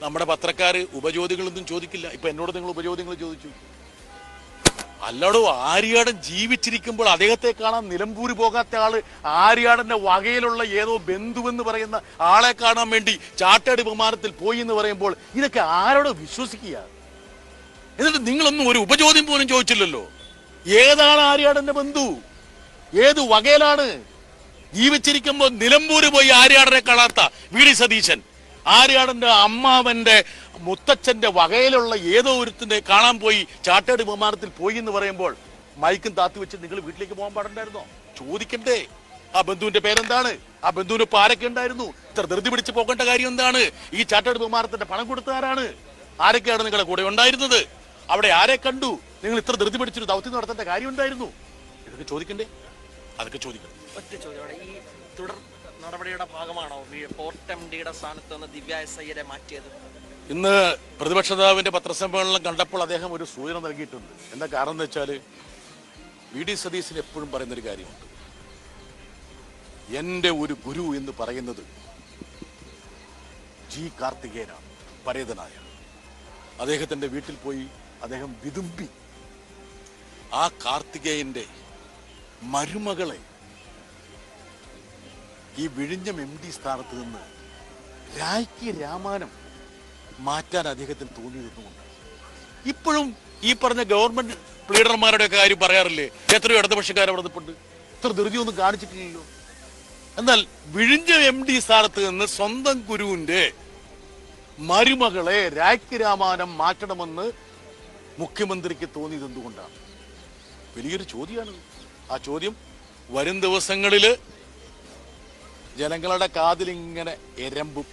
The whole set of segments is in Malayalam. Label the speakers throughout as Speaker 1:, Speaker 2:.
Speaker 1: നമ്മുടെ പത്രക്കാർ ഉപചോദ്യങ്ങളൊന്നും ചോദിക്കില്ല. ഇപ്പൊ എന്നോട് നിങ്ങൾ ഉപചോദ്യങ്ങൾ ചോദിച്ചു. അല്ലടോ, ആര്യാടൻ ജീവിച്ചിരിക്കുമ്പോൾ അദ്ദേഹത്തെ കാണാൻ നിലമ്പൂര് പോകാത്ത ആള് ആര്യാടന്റെ വകയിലുള്ള ഏതോ ബന്ധുവെന്ന് പറയുന്ന ആളെ കാണാൻ വേണ്ടി ചാർട്ടേഡ് വിമാനത്തിൽ പോയി എന്ന് പറയുമ്പോൾ ഇതൊക്കെ ആരോട് വിശ്വസിക്കുക? എന്നിട്ട് നിങ്ങളൊന്നും ഒരു ഉപചോദ്യം പോലും ചോദിച്ചില്ലല്ലോ. ഏതാണ് ആര്യാടന്റെ ബന്ധു? ഏത് വകയിലാണ്? ജീവിച്ചിരിക്കുമ്പോൾ നിലമ്പൂര് പോയി ആര്യാടനെ കാണാത്ത വി.ഡി. സതീശൻ ആര്യാടന്റെ അമ്മാവന്റെ മുത്തച്ഛന്റെ വകയിലുള്ള ഏതോ ഒരുത്തിന്റെ കാണാൻ പോയി ചാർട്ടേഡ് വിമാനത്തിൽ പോയി എന്ന് പറയുമ്പോൾ മൈക്കും താത്തി വെച്ച് നിങ്ങൾ വീട്ടിലേക്ക് പോകാൻ പാടുണ്ടായിരുന്നോ? ചോദിക്കണ്ടേ? ആ ബന്ധുവിന്റെ പേരെന്താണ്? ആ ബന്ധുവിന് ഇപ്പൊ ആരൊക്കെ ഉണ്ടായിരുന്നു? ഇത്ര ധൃതി പിടിച്ച് പോകേണ്ട കാര്യം എന്താണ്? ഈ ചാർട്ടേഡ് വിമാനത്തിന്റെ പണം കൊടുത്തതാരാണ്? ആരൊക്കെയാണ് നിങ്ങളുടെ കൂടെ ഉണ്ടായിരുന്നത്? അവിടെ ആരെ കണ്ടു? നിങ്ങൾ ഇത്ര ധൃതി പിടിച്ചൊരു ദൗത്യം നടത്തേണ്ട കാര്യം ഉണ്ടായിരുന്നു? ഇതൊക്കെ ചോദിക്കണ്ടേ? അതൊക്കെ ചോദിക്കണം.
Speaker 2: ഒറ്റ ചോദ്യം, ഈ തുടർ നടപടിയുടെ ഭാഗമാണോ പോർട്ട് എംഡിയുടെ സ്ഥാനത്ത് നിന്ന് ദിവ്യ എസ് അയ്യരെ മാറ്റിയത്?
Speaker 1: ഇന്ന് പ്രതിപക്ഷ നേതാവിന്റെ പത്രസമ്മേളനം കണ്ടപ്പോൾ അദ്ദേഹം ഒരു സൂചന നൽകിയിട്ടുണ്ട്. എന്താ കാരണം എന്ന് വെച്ചാൽ വി.ഡി. സതീശൻ എപ്പോഴും പറയുന്നൊരു കാര്യമുണ്ട്. എന്റെ ഒരു ഗുരു എന്ന് പറയുന്നത് ജി കാർത്തികേയനാണ്, പരേതനായ. അദ്ദേഹത്തിന്റെ വീട്ടിൽ പോയി അദ്ദേഹം വിതുമ്പി ആ കാർത്തികേയന്റെ മരുമകളെ ഈ വിഴിഞ്ഞം എം.ഡി. സ്ഥാനത്ത് നിന്ന് രായ്ക്ക് രാമാനം മാറ്റാൻ അദ്ദേഹത്തിന് തോന്നിയതെന്നുകൊണ്ട് ഇപ്പോഴും ഈ പറഞ്ഞ ഗവൺമെന്റ് ലീഡർമാരുടെ കാര്യം പറയാറില്ലേ? എത്രയോ ഇടതുപക്ഷക്കാർ അവിടെ നിൽപ്പുണ്ട്. ഇത്ര ധൃതിയൊന്നും കാണിച്ചിട്ടില്ലല്ലോ. എന്നാൽ വിഴിഞ്ഞം എം.ഡി. സ്ഥാനത്ത് നിന്ന് സ്വന്തം ഗുരുവിന്റെ മരുമകളെ രായ്ക്ക് രാമാനം മാറ്റണമെന്ന് മുഖ്യമന്ത്രിക്ക് തോന്നിയത് എന്തുകൊണ്ടാണ്? വലിയൊരു ചോദ്യമാണ്. ആ ചോദ്യം വരും ദിവസങ്ങളിൽ ജനങ്ങളുടെ കാതിലിങ്ങനെ എരമ്പും.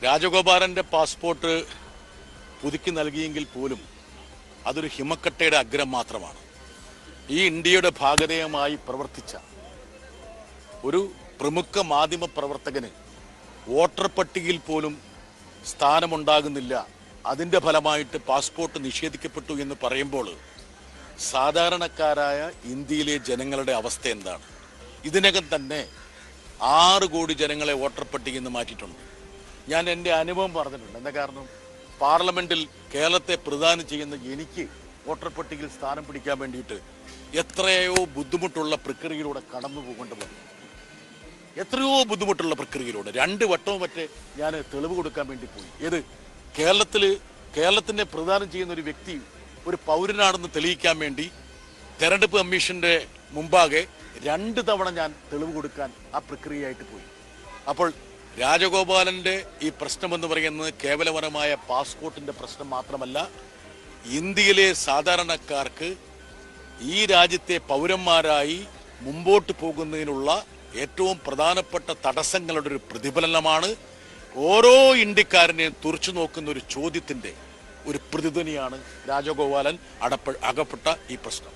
Speaker 1: രാജഗോപാലന്റെ പാസ്പോർട്ട് പുതുക്കി നൽകിയെങ്കിൽ പോലും അതൊരു ഹിമക്കട്ടയുടെ അഗ്രം മാത്രമാണ്. ഈ ഇന്ത്യയുടെ ഭാഗധേയമായി പ്രവർത്തിച്ച ഒരു പ്രമുഖ മാധ്യമ പ്രവർത്തകന് വോട്ടർ പട്ടികയിൽ പോലും സ്ഥാനമുണ്ടാകുന്നില്ല. അതിൻ്റെ ഫലമായിട്ട് പാസ്പോർട്ട് നിഷേധിക്കപ്പെട്ടു എന്ന് പറയുമ്പോൾ സാധാരണക്കാരായ ഇന്ത്യയിലെ ജനങ്ങളുടെ അവസ്ഥ എന്താണ്? ഇതിനകം തന്നെ 6 കോടി ജനങ്ങളെ വോട്ടർ പട്ടികയിൽ നിന്ന് മാറ്റിയിട്ടുണ്ട്. ഞാൻ എൻ്റെ അനുഭവം പറഞ്ഞിട്ടുണ്ട്. എന്താ കാരണം? പാർലമെന്റിൽ കേരളത്തെ പ്രതിനിധാനം ചെയ്യുന്ന എനിക്ക് വോട്ടർ പട്ടികയിൽ സ്ഥാനം പിടിക്കാൻ വേണ്ടിയിട്ട് എത്രയോ ബുദ്ധിമുട്ടുള്ള പ്രക്രിയയിലൂടെ കടന്നു പോകേണ്ടി വന്നു. എത്രയോ ബുദ്ധിമുട്ടുള്ള പ്രക്രിയയിലൂടെ 2 വട്ടവും മറ്റേ ഞാൻ തെളിവ് കൊടുക്കാൻ വേണ്ടി പോയി. ഏത് കേരളത്തിനെ പ്രതിനിധാനം ചെയ്യുന്ന ഒരു വ്യക്തി ഒരു പൗരനാണെന്ന് തെളിയിക്കാൻ വേണ്ടി തെരഞ്ഞെടുപ്പ് കമ്മീഷന്റെ മുമ്പാകെ 2 തവണ ഞാൻ തെളിവ് കൊടുക്കാൻ ആ പ്രക്രിയയായിട്ട് പോയി. അപ്പോൾ രാജഗോപാലന്റെ ഈ പ്രശ്നമെന്ന് പറയുന്നത് കേവലപരമായ പാസ്പോർട്ടിന്റെ പ്രശ്നം മാത്രമല്ല, ഇന്ത്യയിലെ സാധാരണക്കാർക്ക് ഈ രാജ്യത്തെ പൗരന്മാരായി മുമ്പോട്ട് പോകുന്നതിനുള്ള ഏറ്റവും പ്രധാനപ്പെട്ട തടസ്സങ്ങളുടെ ഒരു പ്രതിഫലനമാണ്. ഓരോ ഇന്ത്യക്കാരനെയും തുറച്ചു നോക്കുന്ന ഒരു ചോദ്യത്തിന്റെ ഒരു പ്രതിധ്വനിയാണ് രാജഗോപാലൻ അകപ്പെട്ട ഈ പ്രശ്നം.